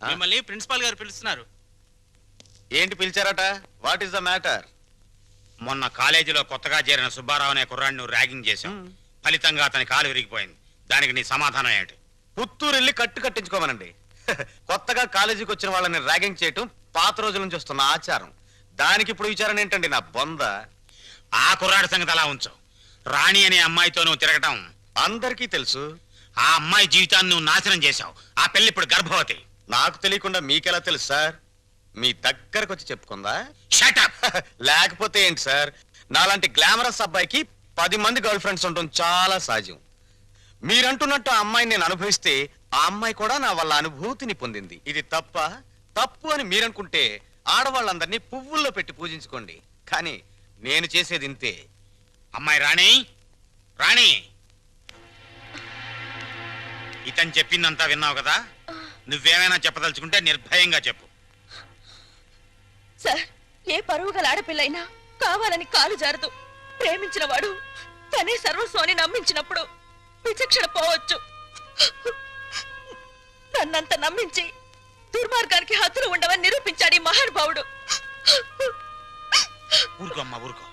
మిమ్మల్ని ప్రిన్సిపాల్ గారు పిలుస్తున్నారు. ఏంటి పిలిచారట? What is the matter? మొన్న కాలేజీలో కొత్తగా చేరిన సుబ్బారావు అనే కుర్రాడిని నువ్వు ర్యాగింగ్ చేశావు. ఫలితంగా అతని కాలు విరిగిపోయింది. దానికి నీ సమాధానం ఏంటి? పుత్తూరు వెళ్ళి కట్టించుకోమనండి. కొత్తగా కాలేజీకి వచ్చిన వాళ్ళని ర్యాగింగ్ చేయటం పాత రోజుల నుంచి వస్తున్న ఆచారం. దానికి ఇప్పుడు విచారణ ఏంటండి నా బొంద? ఆ కుర్రాడి సంగతి అలా ఉంచు. రాణి అనే అమ్మాయితో నువ్వు తిరగటం అందరికీ తెలుసు. ఆ అమ్మాయి జీవితాన్ని నువ్వు నాశనం చేశావు. ఆ పెళ్లి ఇప్పుడు గర్భవతి. నాకు తెలియకుండా మీకెలా తెలుసు సార్? మీ దగ్గరకు వచ్చి చెప్పుకుందా? Shut up. లేకపోతే ఏంటి సార్, నాలాంటి గ్లామరస్ అబ్బాయికి 10 మంది గర్ల్ ఫ్రెండ్స్ ఉండటం చాలా సహజం. మీరంటున్నట్టు ఆ అమ్మాయిని నేను అనుభవిస్తే ఆ అమ్మాయి కూడా నా వల్ల అనుభూతిని పొందింది. ఇది తప్పు అని మీరనుకుంటే ఆడవాళ్ళందరినీ పువ్వుల్లో పెట్టి పూజించుకోండి. కానీ నేను చేసేది ఇంతే. అమ్మాయి రాణి, రాణి, ఇతను చెప్పిందంతా విన్నావు కదా? నువ్వేమైనా చెప్పదలుచుకుంటే నిర్భయంగా చెప్పు. సార్, ఏ పరువు గల ఆడపిల్లైనా కావాలని కాలు జారదు. ప్రేమించిన వాడు తనే సర్వస్వాన్ని నమ్మించినప్పుడు విచక్షణ పోవచ్చు. నన్నంత నమ్మించి దుర్మార్గానికి హద్దులు ఉండవని నిరూపించాడు ఈ మహానుభావుడు. ఊరుకో అమ్మా, ఊరుకో.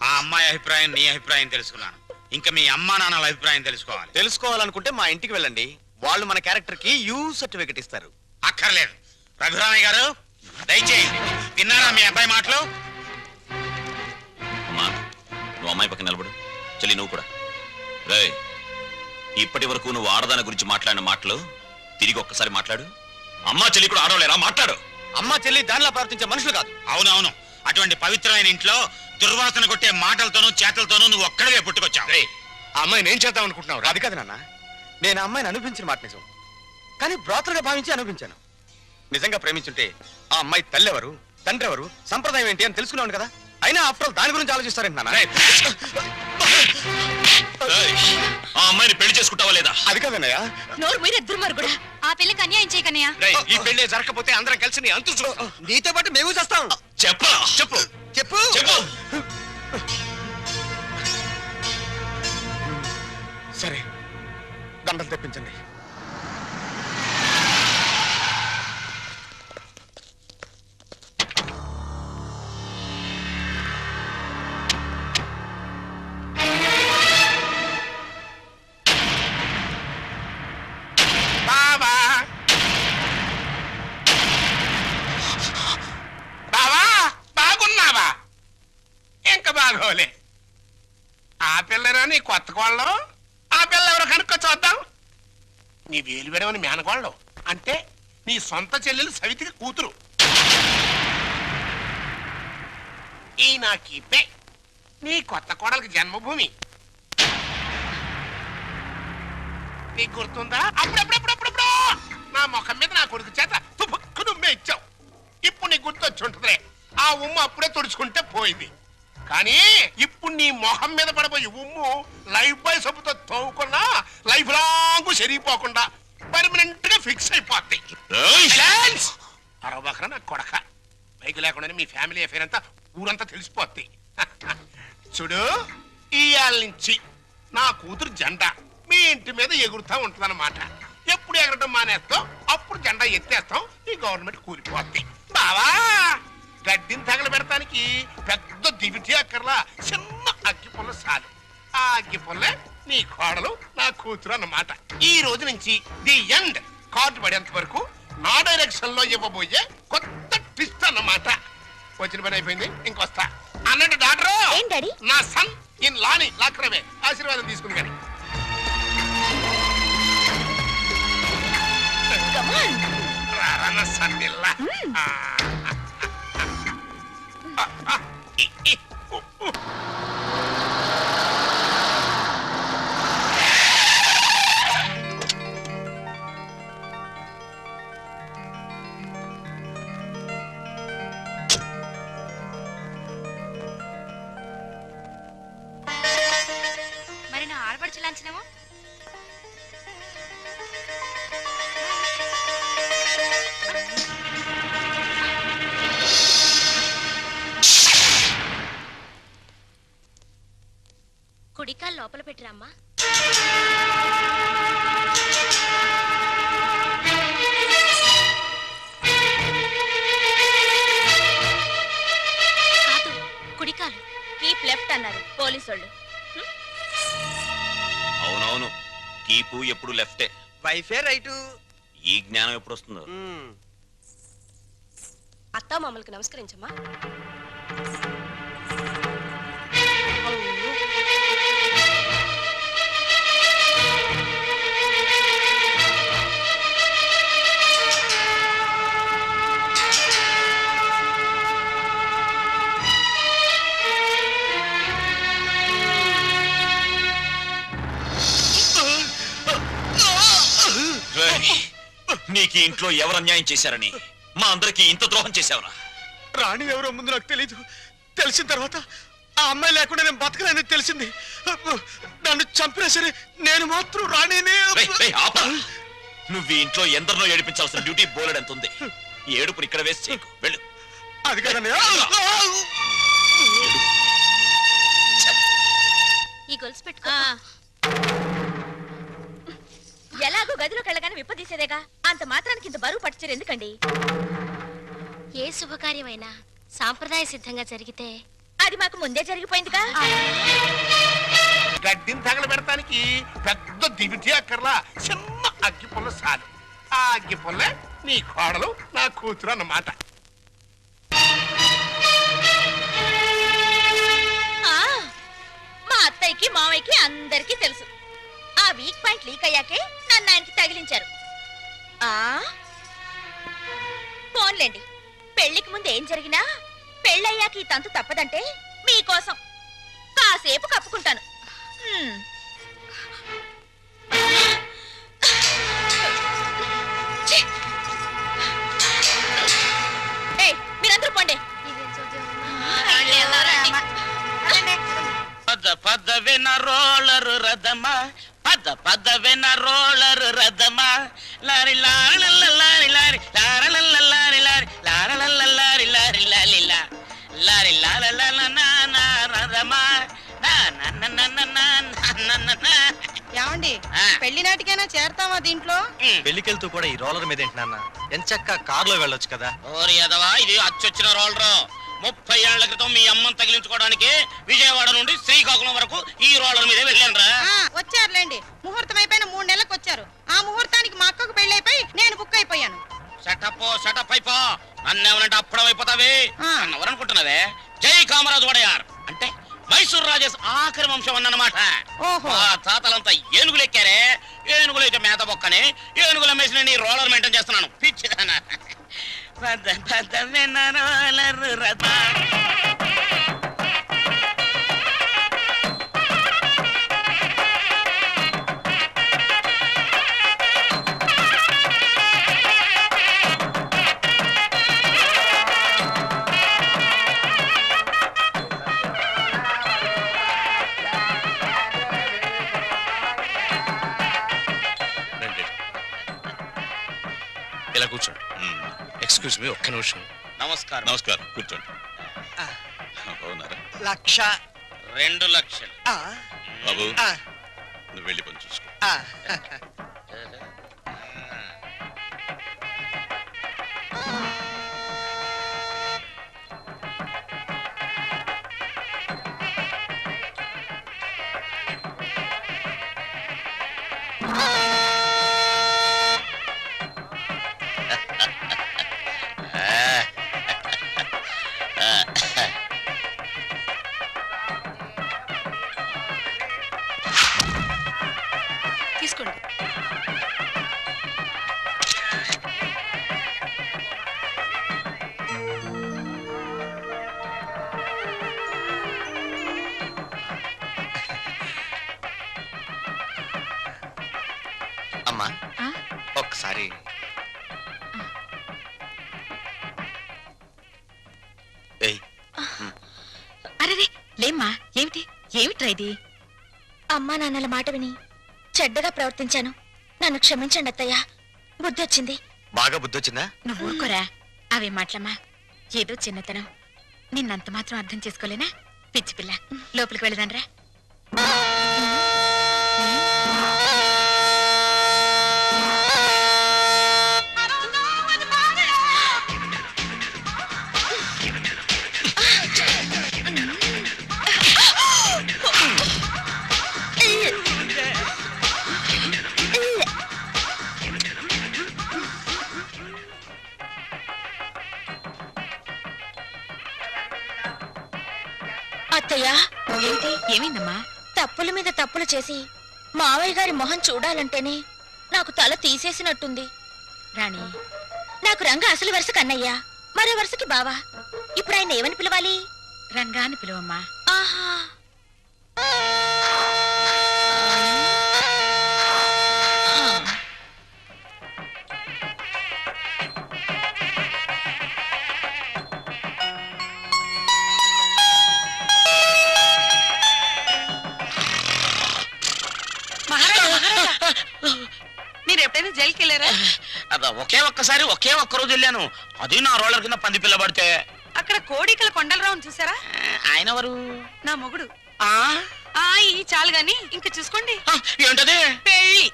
ఆ అమ్మాయి అభిప్రాయం నీ అభిప్రాయం తెలుసుకున్నాను. ఇంకా మీ అమ్మా నాన్నల అభిప్రాయం తెలుసుకోవాలి. తెలుసుకోవాలనుకుంటే మా ఇంటికి వెళ్ళండి. వాళ్ళు మన క్యారెక్టర్ కి యూ సర్టిఫికెట్ ఇస్తారు. అక్కర్లేదు. రఘురామయ్య గారు దయచేయండి. విన్నారా మీ అబ్బాయి మాటలు? అమ్మా, నువ్వు అమ్మాయి పక్కన నిలబడు. చెల్లి నువ్వు కూడా. రే, ఇప్పటి వరకు నువ్వు ఆడదాని గురించి మాట్లాడిన మాటలు తిరిగి ఒక్కసారి మాట్లాడు. అమ్మా చెల్లి కూడా ఆడవలేరా? మాట్లాడు. అమ్మా చెల్లి దానిలా ప్రవర్తించే మనుషులు కాదు. అవునవును. అటువంటి పవిత్రమైన ఇంట్లో దుర్వాసన కొట్టే మాటలతోనూ చేతలతోనూ నువ్వు ఒక్కడవే పుట్టుకొచ్చావు. ఆ అమ్మాయిని ఏం చేద్దాం అనుకుంటున్నావు? అది కాదు నాన్న, నేను ఆ అమ్మాయిని అనుభవించిన మాట నిజం. కానీ బ్రోతలుగా భావించి అనుభవించాను. నిజంగా ప్రేమించుంటే ఆ అమ్మాయి తల్లి ఎవరు, తండ్రి ఎవరు, సంప్రదాయం ఏంటి అని తెలుసుకున్నాను కదా. అయినా ఆఫ్టర్ ఆల్ దాని గురించి ఆలోచిస్తారేంటి నాన్న? ఆ అమ్మాయిని పెళ్లి చేసుకుంటావా లేదా? అది కాదన్నయ్య. నోరు మీరే దుర్మార్గుడా. ఆ పిల్లకి అన్యాయం చేయకన్నయ్య. ఈ పెళ్లి జరగకపోతే అందరం కలిసి నీ అంతు చూస్తాం. నీతో పాటు మేము చేస్తాం. చెప్పరా? చెప్పు చెప్పు చెప్పు. సరే, దండలు తెప్పించండి. ఆ పిల్లరా నీ కొత్త కోళ్ళం? ఆ పిల్ల ఎవరో కనుక్కో చూద్దాం. నీ వేలు విడవని మేనకోళ్ళం అంటే నీ సొంత చెల్లెలు సవితికి కూతురు. ఈ నా కీపే నీ కొత్త కోడలకి జన్మభూమి. నీకు గుర్తుందా? అప్పుడప్పుడప్పుడప్పుడు నా ముఖం మీద నా కొడుకు చేత తుపుక్కు నుమ్మే ఇచ్చావు. ఇప్పుడు నీకు గుర్తొచ్చి ఉంటుందిలే. ఆ ఉమ్ము అప్పుడే తుడుచుకుంటే పోయింది. కానీ ఇప్పుడు నీ మొహం మీద పడబోయే ఉమ్ము లైఫ్ బాయ్ సబ్బుతో తోవుకున్నా లైఫ్ లాంగ్ సరిగిపోకుండా పర్మనెంట్ గా ఫిక్స్ అయిపోద్ది. అరవబకరా నా కొడక. బైక్ లేకుండానే మీ ఫ్యామిలీ అఫేర్ అంతా ఊరంతా తెలిసిపోద్ది. చూడు, ఇయాల నుంచి నా కూతురు జెండా మీ ఇంటి మీద ఎగురుతా ఉంటుందన్నమాట. ఎప్పుడు ఎగరటం మానేస్తాం అప్పుడు జెండా ఎత్తేస్తాం. ఈ గవర్నమెంట్ కూలిపోద్ది. బావా, గడ్డిని తగలబెడటానికి పెద్ద దివిటి అక్కర్లా, చిన్న అగ్గి పుల్ల చాలు. ఆ అగ్గి పుల్లే నీ కోడలు నా కూతురు అన్నమాట. ఈ రోజు నుంచి ది ఎండ్ కార్డు పడేంత వరకు నా డైరెక్షన్ లో ఇవ్వబోయే కొత్త ట్విస్ట్ అన్నమాట. వచ్చిన పని అయిపోయింది, ఇంకొస్తా అన్నట్టు డాక్టర్. నా సన్ ఇన్ లాని లాక్రమే ఆశీర్వాదం తీసుకుని కానీ రారా సన్నిల్లా. మరి నా ఆడపడుచు లాంఛనమో? కుడికాలు లోపల పెట్టిరమ్మా. వైపు ఎప్పుడు లెఫ్టే. వైఫే రైటు. ఈ జ్ఞానం ఎప్పుడు వస్తుందో. అత్తా మామూలుకు నమస్కరించమ్మా. రేయ్, నీకు ఈ ఇంట్లో ఎవరు అన్యాయం చేశారని మా అందరికి ఇంత ద్రోహం చేశావురా? రాణి ఎవరో ముందు నాకు తెలీదు. తెలిసిన తర్వాత ఆ అమ్మాయి లేకుండా నేను బతకలేని తెలిసింది. నన్ను చంపినా సరే నేను మాత్రం రాణినే. రేయ్, రేయ్, ఆపు. నువ్వు ఈ ఇంట్లో ఎందరినో ఏడిపించాల్సిన డ్యూటీ బోలెడ్ ఎంత ఉంది. ఈ ఏడుపుని ఇక్కడ వేసి చేయకు. వెళ్ళు. అది కదండి. ఈ గొలుసు పెట్టుకో. ఎలాగో గదిలోకి వెళ్ళగానే విప్పదీసేదేగా, అంత మాత్రానికి ఇంత బరువు పట్టుచారు ఎందుకండి? ఏ శుభకార్యమైనా సాంప్రదాయ సిద్ధంగా జరిగితే అది మాకు ముందే జరిగిపోయిందిగా. గడ్డిని తగలబెడటానికి పెద్ద దివిటి అక్కర్లా, చిన్న అగ్గి పుల్ల సాలు. ఆ అగ్గి పుల్ల నీ కోడలు నా కూతురు అన్నమాట. ఆ, మా అత్తయ్యకి మావయ్యకి అందరికీ తెలుసు. ఆ వీక్ పాయింట్ లీక్ అయ్యాకే నన్ను ఆయనకి తగిలించారు. ఆ ఫోన్లేండి, పెళ్లికి ముందు ఏం జరిగినా పెళ్ళయ్యాక ఈ తంతు తప్పదంటే మీకోసం కాసేపు కప్పుకుంటాను. ఛీ! ఏయ్, మీరందరూ పోండి. పదవిన రోలరు రథమా, పదవిన రోలరు రథమా, లారి లారి లారి లారి లారి లారి లారి లారి లారి లారి లాల రథమా. ఏమండి, పెళ్లి నాటికైనా చేరతావా దీంట్లో? పెళ్లికెళ్తూ కూడా ఈ రోలర్ మీద ఏంటి నాన్న? ఎంచక్క కారులో వెళ్ళొచ్చు కదా. ఓరి యదవా, ఇది అచ్చొచ్చిన రోలరు. 30 ఏళ్ల క్రితం మీ అమ్మని తగిలించుకోవడానికి విజయవాడ నుండి శ్రీకాకుళం వరకు ఈ రోలర్ మీదే వెళ్ళానురా. వచ్చారులేండి, ముహూర్తం అయిపోయిన 3 నెలలకు వచ్చారు. ఆ ముహూర్తానికి మా అక్కకు పెళ్లి అయిపోయి నేను బుక్ అయిపోయాను. షటప్ అయిపో. నన్నేమనంటే అప్పుడం అయిపోతావే అన్నవరనుకుంటున్నావే. జై కామరాజు వడయార్ అంటే మైసూర్ రాజేష్ ఆఖరి వంశం అన్నమాట. ఆ తాతలంతా ఏనుగులు ఎక్కారే. ఏనుగులు అయితే మేత బొక్కనే. ఏనుగుల మేసిన నీ రోలర్ మెయింటైన్ చేస్తున్నాను. పిచ్చిదానా. రోలరు రథమా. ఇలా కూర్చోండి. ఎక్స్క్యూజ్ మీ, ఒక్క నిమిషం. నమస్కారం. నమస్కారం, కూర్చోండి. బాగున్నారా? 1,00,000. 2 లక్షలు. బాబు, నువ్వు వెళ్ళి పని చూసుకో. తీసుకోండి. అమ్మా, ఒక్కసారి అరే లేమ్మా, ఏమిటి ఏమిట్రా ఇది? అమ్మా నాన్నల మాట విని చెడ్డగా ప్రవర్తించాను. నన్ను క్షమించండి అత్తయ్య. బుద్ధి వచ్చింది. బాగా బుద్ధి వచ్చిందా? నువ్వు ఊరుకోరా. అవే మాటలమ్మా, ఏదో చిన్నతనం. నిన్నంత మాత్రం అర్థం చేసుకోలేనా పిచ్చి పిల్ల. లోపలికి వెళ్ళదానరా. అత్తయ్య, ఏంటి ఏమైందమ్మా? తప్పుల మీద తప్పులు చేసి మావయ్య గారి మొహం చూడాలంటేనే నాకు తల తీసేసినట్టుంది. రాణి, నాకు రంగ అసలు వరుస కన్నయ్య, మరో వరుసకి బావా. ఇప్పుడు ఆయన ఏమని పిలవాలి? రంగాన్ని పిలువమ్మా. ఆహా, మీరు ఎప్పుడైనా జైలుకి వెళ్ళారా? అబ్బా, ఒకే ఒక్క రోజు వెళ్ళాను. అది నా రోలర్ కింద పంది పిల్ల పడితే. అక్కడ కోడికల కొండలరావుని చూసారా? ఆయన ఎవరు? నా మొగుడు. ఆ ఈ చాలు గాని ఇంకా చూసుకోండి. ఏంటది? పెళ్ళి.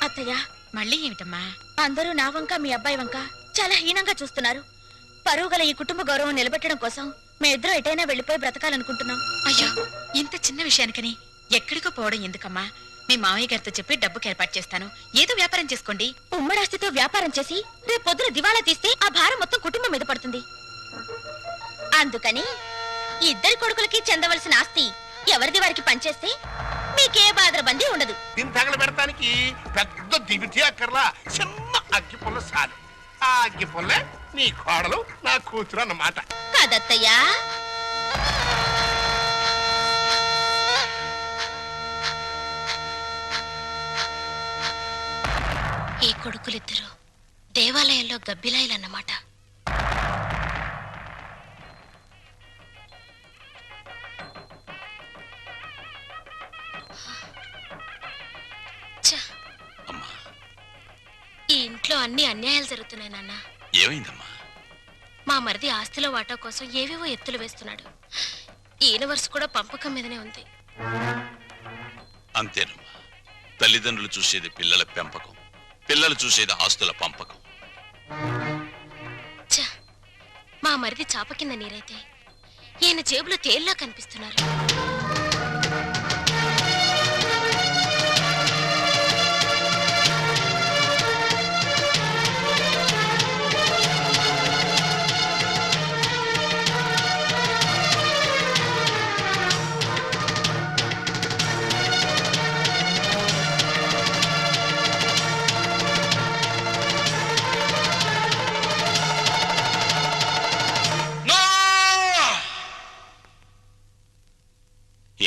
అత్తయ్య, మళ్ళీ ఏమిటమ్మా? అందరూ నా వంక మీ అబ్బాయి వంక చాలా హీనంగా చూస్తున్నారు. పరువు గల ఈ కుటుంబ గౌరవం నిలబెట్టడం కోసం మేమిద్దరం ఎటైనా వెళ్ళిపోయి బ్రతకాలనుకుంటున్నాం. అయ్యో, ఇంత చిన్న విషయానికని ఎక్కడికో పోవడం ఎందుకమ్మా? మీ మావయ్య గారితో చెప్పి డబ్బుకి ఏర్పాటు చేస్తాను. ఏదో వ్యాపారం చేసుకోండి. ఉమ్మడాస్తితో వ్యాపారం చేసి రేపు పొద్దున దివాలా తీస్తే ఆ భారం మొత్తం కుటుంబం మీద పడుతుంది. అందుకని ఇద్దరి కొడుకులకి చెందవలసిన ఆస్తి ఎవరిది వారికి పనిచేస్తే మీకే బాధరబందీ ఉండదు. దీన్ని తగలబెడటానికి పెద్ద దివిటి అక్కర్లా, చిన్న అగ్గి పుల్ల చాలు. ఆ అగ్గి పుల్లే నీ కోడలు, నా కూతురు అన్నమాట. కాదత్తయ్యా. ఈ కొడుకులిద్దరూ దేవాలయంలో గబ్బిలాయిలన్నమాట. ఛ! అమ్మా, ఈ ఇంట్లో అన్ని అన్యాయాలు జరుగుతున్నాయి నాన్న. ఏమైందమ్మా? మా మరిది ఆస్తిలో వాటా కోసం ఏవేవో ఎత్తులు వేస్తున్నాడు. ఈయన వరుస కూడా పంపకం మీదనే ఉంది. అంతేనమ్మా, తల్లిదండ్రులు చూసేది పిల్లల పెంపకం, పిల్లలు చూసేది ఆస్తుల పంపకం. ఛ! మా మరిది చాప కింద నీరైతే ఈయన జేబులో తేల్లా కనిపిస్తున్నారు.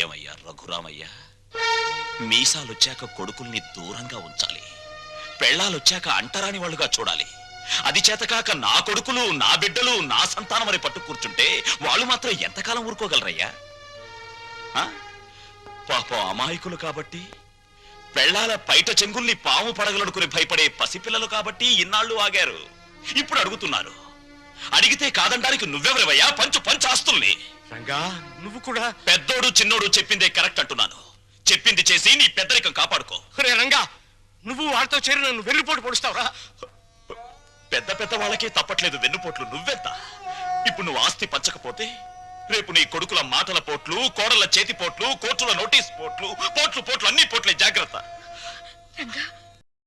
ఏమయ్యా రఘురామయ్య, మీసాలొచ్చాక కొడుకుల్ని దూరంగా ఉంచాలి, పెళ్ళాలొచ్చాక అంటరాని వాళ్ళుగా చూడాలి. అది చేతకాక నా కొడుకులు, నా బిడ్డలు, నా సంతానం అని పట్టు కూర్చుంటే వాళ్ళు మాత్రం ఎంతకాలం ఊరుకోగలరయ్యా? పాపం అమాయకులు కాబట్టి, పెళ్ళాల పైట చెంగుల్ని పాము పడగలనుకుని భయపడే పసిపిల్లలు కాబట్టి ఇన్నాళ్ళు ఆగారు. ఇప్పుడు అడుగుతున్నారు. అడిగితే కాదండానికి నువ్వెవరివయ్యా? పంచు ఆస్తుల్ని. రంగా, నువ్వు కూడా. పెద్దోడు చిన్నోడు చెప్పిందే కరెక్ట్ అంటున్నాను. చెప్పింది చేసి నీ పెద్దరికం కాపాడుకో. రే రంగా, నువ్వు వాళ్ళతో చేరి నన్ను వెన్నుపోటు పొడుస్తావురా? పెద్ద వాళ్ళకే తప్పట్లేదు వెన్నుపోట్లు, నువ్వెంత? ఇప్పుడు నువ్వు ఆస్తి పంచకపోతే రేపు నీ కొడుకుల మాటల పోట్లు, కోడల చేతి పోట్లు, కోర్టుల నోటీస్ పోట్లు, పోట్లు అన్ని పోట్లే, జాగ్రత్త. రంగా,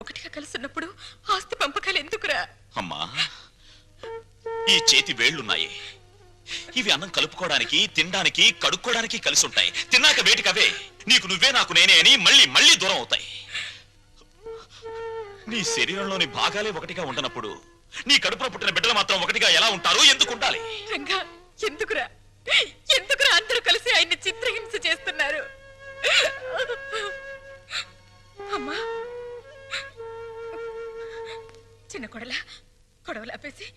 ఒకటిగా కలుసున్నప్పుడు ఆస్తి పంపకాలు ఎందుకురా? అమ్మా, ఈ చేతి వేళ్లున్నాయి, ఇవి అన్నం కలుపుకోవడానికి, తినడానికి, కడుక్కోవడానికి కలిసి ఉంటాయి. తిన్నాక వేటికవే నీకు నువ్వే నాకు నేనే అని మళ్ళీ దూరం అవుతాయి. నీ శరీరంలోని భాగాలే ఒకటిగా ఉండనప్పుడు నీ కడుపులో పుట్టిన బిడ్డలు మాత్రం ఒకటిగా ఎలా ఉంటారు? ఎందుకు ఉండాలి? రంగా, ఎందుకురా అందరూ కలిసి ఆయన్ని చిత్రహింస చేస్తున్నారు? అమ్మా, చిన్న కొడలా, గొడవలు ఆపేసి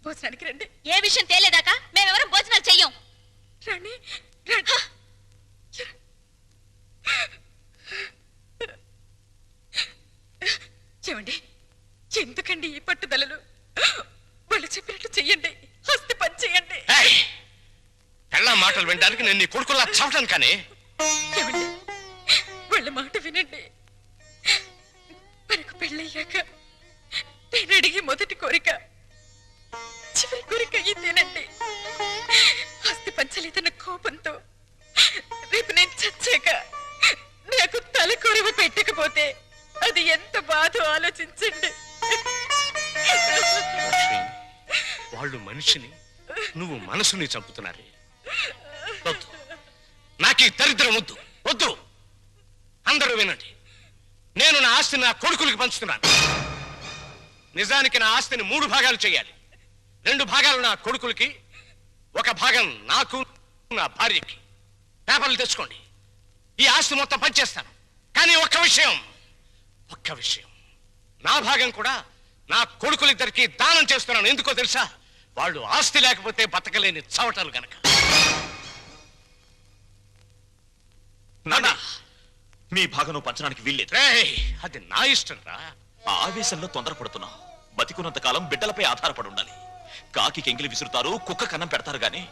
భోజనానికి రండి. ఏ విషయం తేలేదాకా మేమెవరం భోజనాలు చెయ్యం. రండి. ఏమండి, ఎందుకండి ఈ పట్టుదలలు? వాళ్ళు చెప్పినట్టు చెయ్యండి, ఆస్తి పని చెయ్యండి. పెళ్ళ మాటలు వినడానికి నేను నీ కొడుకులా చావటాను కానీ. ఏమండి, వాళ్ళ మాట వినండి. మనకు పెళ్ళయ్యాక నేను అడిగే మొదటి కోరిక, చివరి కోరిక ఇదేనండి. ఆస్తి పంచలేదన్న కోపంతో రేపు నేను చచ్చాక నాకు తలకొరవ పెట్టకపోతే అది ఎంత బాధో ఆలోచించండి. మనిషిని నువ్వు మనసుని చంపుతున్నారే. వద్దు, నాకు ఈ దరిద్రం వద్దు వద్దు. అందరూ వినండి, నేను నా ఆస్తిని నా కొడుకులకి పంచుతున్నాను. నిజానికి నా ఆస్తిని 3 భాగాలు చేయాలి. 2 భాగాలు నా కొడుకులకి, 1 భాగం నాకు, నా భార్యకి. పేపర్లు తెచ్చుకోండి, ఈ ఆస్తి మొత్తం పనిచేస్తాను. కానీ ఒక్క విషయం, నా భాగం కూడా నా కొడుకులిద్దరికి దానం చేస్తున్నాను. ఎందుకో తెలుసా? వాళ్ళు ఆస్తి లేకపోతే బతకలేని చవటలు గనక. నాన్నా, మీ భాగం పంచడానికి వీల్లేదు. రేయ్, అది నా ఇష్టం రా. ఆ ఆవేశంలో తొందరపడుతున్నావు. బతికున్నంత కాలం బిడ్డలపై ఆధారపడి ఉండాలి. కాకి కెంగిలి విసురుతారు, కుక్క కన్నం పెడతారు గాని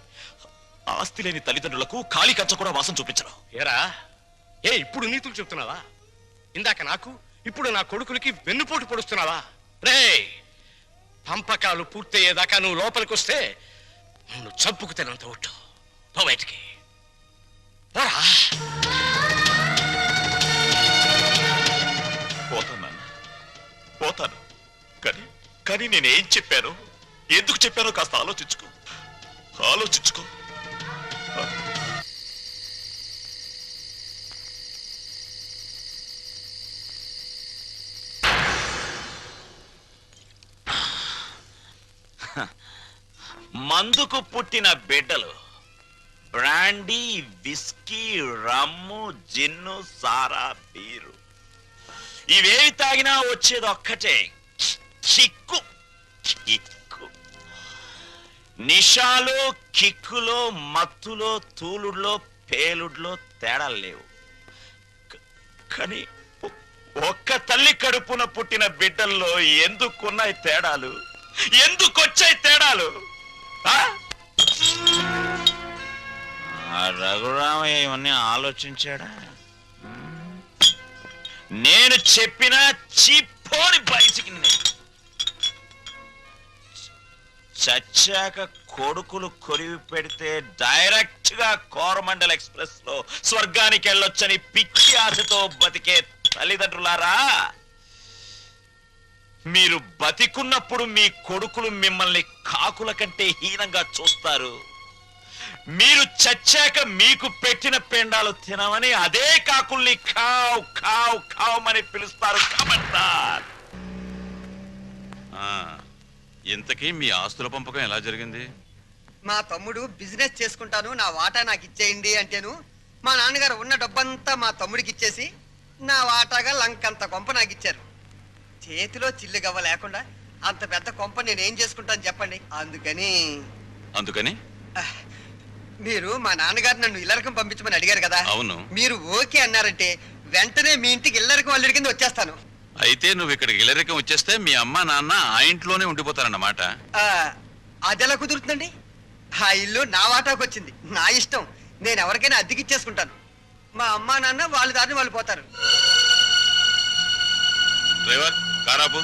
ఆస్తి లేని తల్లిదండ్రులకు ఖాళీ కంచ కూడా వాసన చూపించరు. ఏరా, ఇప్పుడు నీతులు చెప్తున్నావా? ఇందాక నాకు, ఇప్పుడు నా కొడుకులకి వెన్నుపోటు పొడుస్తున్నావా? రేయ్, పంపకాలు పూర్తయ్యేదాకా నువ్వు లోపలికి వస్తే నన్ను చంపుకు తినంత ఒట్టు. పో బయటికి పోరా. పోతాను నాన్న, పోతాను. కానీ నేనేం చెప్పాను, ఎందుకు చెప్పానో కాస్త ఆలోచించుకో. మందుకు పుట్టిన బిడ్డలు బ్రాండీ, విస్కీ, రమ్ము, జిన్ను, సారా, బీరు ఇవేవి తాగినా వచ్చేది ఒక్కటే, కిక్కు. నిషాలో, కిక్కులో, మత్తులో, తూలుడులో, పేలుడులో తేడాలు లేవు. కానీ ఒక్క తల్లి కడుపున పుట్టిన బిడ్డల్లో ఎందుకున్నాయి తేడాలు? ఎందుకొచ్చాయి తేడాలు? రఘురామయ్య ఇవన్నీ ఆలోచించాడా? నేను చెప్పిన చిప్పోని బయటికి చచ్చాక కొడుకులు కొరివి పెడితే డైరెక్ట్ గా కోరమండల్ ఎక్స్ప్రెస్ లో స్వర్గానికి వెళ్ళొచ్చని పిచ్చి ఆశతో బతికే తల్లిదండ్రులారా, మీరు బతికున్నప్పుడు మీ కొడుకులు మిమ్మల్ని కాకుల కంటే హీనంగా చూస్తారు. మీరు చచ్చాక మీకు పెట్టిన పెండాలు తినమని అదే కాకుల్ని కావ్ కావ్ కావమని పిలుస్తారు. కమంటార్. ఇంతకీ మీ ఆస్తుల పంపకం ఎలా జరిగింది? మా తమ్ముడు బిజినెస్ చేసుకుంటాను, నా వాటా నాకు ఇచ్చేయండి అంటేను మా నాన్నగారు ఉన్న డబ్బంతా మా తమ్ముడికి ఇచ్చేసి నా వాటాగా లంకంత కొంప నాకు ఇచ్చారు. చేతిలో చిల్లు గవ్వ లేకుండా అంత పెద్ద కొంప నేనేం చేసుకుంటాను చెప్పండి. అందుకని మీరు మా నాన్నగారు నన్ను ఇల్లరకం పంపించమని అడిగారు కదా. అవును. మీరు ఓకే అన్నారంటే వెంటనే మీ ఇంటికి ఇల్లరకం అల్లుడి కింద వచ్చేస్తాను. అయితే నువ్వు ఇక్కడికి ఇల్లరికం వచ్చేస్తే మీ అమ్మ నాన్న ఆ ఇంట్లోనే ఉండిపోతారన్నమాట. అది ఎలా కుదురుతుందండి? ఆ ఇల్లు నా వాటాకు వచ్చింది, నా ఇష్టం. నేను ఎవరికైనా అద్దెకిచ్చేసుకుంటాను. మా అమ్మా నాన్న వాళ్ళ దారిని వాళ్ళు పోతారు. డ్రైవర్, కారాపు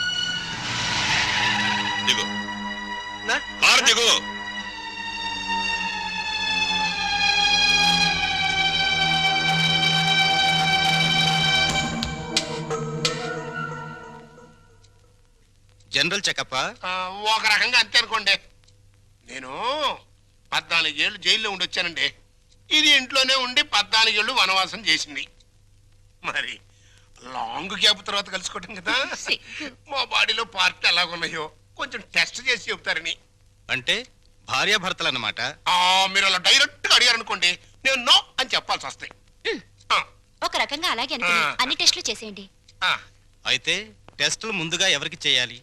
దిగు. కారు దిగు. జనరల్ చెకప్ ఒక రకంగా అంతే అనుకోండి. నేను 14 ఏళ్ళు జైల్లో ఉండి వచ్చానండి. ఇది ఇంట్లోనే ఉండి 14 ఏళ్ళు వనవాసం చేసింది. మరి లాంగ్ గ్యాప్ తర్వాత కలుసుకోవటం కదా. మా బాడీలో పార్టీ ఎలాగున్నాయో కొంచెం టెస్ట్ చేసి చెప్తారని. అంటే భార్యాభర్తలు అన్నమాట. మీరు అలా డైరెక్ట్ గా అడిగారనుకోండి, నేను నో అని చెప్పాల్సి వస్తాయి. ఒక రకంగా అలాగే అనుకుని అన్ని టెస్టులు చేసేయండి. అయితే టెస్టులు ముందుగా ఎవరికి చేయాలి?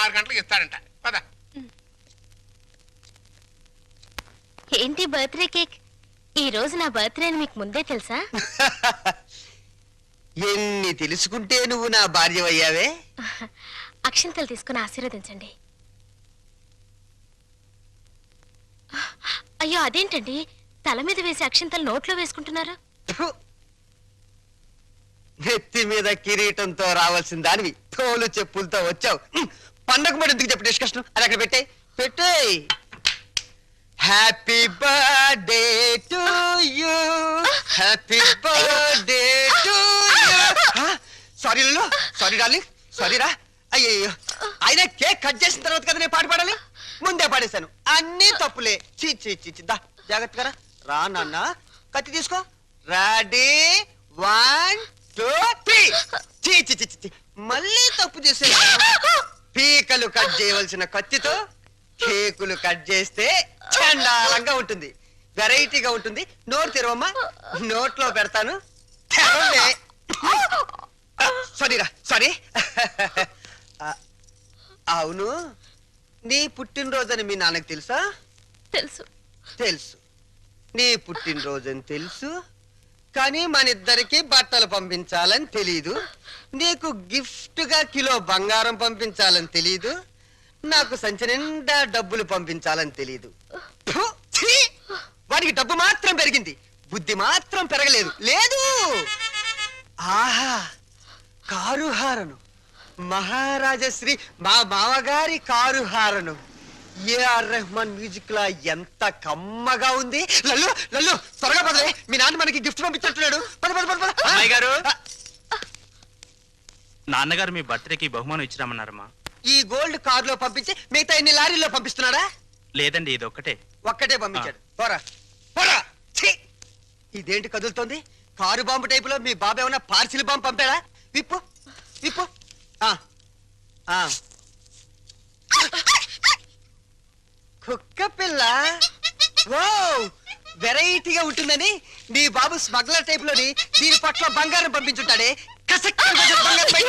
6 గంటలకు ఇస్తాడంట పద. ఏంటి బర్త్డే కేక్? ఈ రోజు నా బర్త్డే అని మీకు ముందే తెలుసా? ఎన్ని తెలుసుకుంటే నువ్వు నా భార్యవయ్యావే. అక్షింతలు తీసుకుని ఆశీర్వదించండి. అయ్యో అదేంటండి, తల మీద వేసి అక్షింతలు నోట్లో వేసుకుంటున్నారు? నెత్తి మీద కిరీటంతో రావాల్సిన దానివి తోలు చెప్పులతో వచ్చావు. పండగ మరి ఎందుకు చెప్పు డిస్కషన్? అది అక్కడ పెట్టే. Happy birthday to you, happy birthday to you. Sorry లలో, సారీ డార్లింగ్, సారీ రా. అయ్యో అయినా కేక్ కట్ చేసిన తర్వాత కదా నేను పాట పాడాలి, ముందే పాడేశాను. అన్ని తప్పులే. చీ చీ చీ దా, జాగ్రత్తగా రా నాన్న. కత్తి తీసుకో. రెడీ 1 2 3. చీ చీ చీ చీ, మళ్ళీ తప్పు చేసే. పీకలు కట్ చేయవలసిన కత్తితో కేకులు కట్ చేస్తే చండాలంగా ఉంటుంది, వెరైటీగా ఉంటుంది. నోరు తెరవమ్మా, నోట్లో పెడతాను. సారీరా, సారీ. అవును, నీ పుట్టినరోజని మీ నాన్నకు తెలుసా? తెలుసు. తెలుసు, నీ పుట్టినరోజని తెలుసు, కానీ మన ఇద్దరికి బట్టలు పంపించాలని తెలీదు. నీకు గిఫ్ట్ గా కిలో బంగారం పంపించాలని తెలీదు. నాకు సంచి నిండా డబ్బులు పంపించాలని తెలీదు. ఫు, ఛీ! వాడికి డబ్బు మాత్రం పెరిగింది, బుద్ధి మాత్రం పెరగలేదు. లేదు. ఆహా, కారు హారను, మహారాజశ్రీ మా మామగారి car horn. AR Rahman music లా ఎంత కమ్మగా ఉంది. లల్లు లల్లు త్వరగా పదవే, మీ నాన్న మనకి గిఫ్ట్ పంపించుంటున్నాడు. పద పద పద పద. అమ్మాయి గారు, నాన్నగారు మీ బర్త్డేకి బహుమానం ఇచ్చిరామన్నారమ్మా. ఈ గోల్డ్ కార్ లో పంపించి మిగతా ఎన్ని లారీల్లో పంపిస్తున్నాడా? లేదండి, ఇది ఒక్కటే. ఒక్కటే పంపించాడు. పోరా పోరా. ఛీ! ఇదేంటి కదులుతోంది? కారు బాంబు టైపులో మీ బాబు ఏమన్నా పార్సిల్ బాంబు పంపాడా? విప్పు విప్పు. కుక్క పిల్ల. ఓ, వెరైటీగా ఉంటుందని నీ బాబు స్మగ్లర్ టైప్ లోని దీని పట్ల బంగారం పంపించుంటాడే. కసక్ బంగారం బయట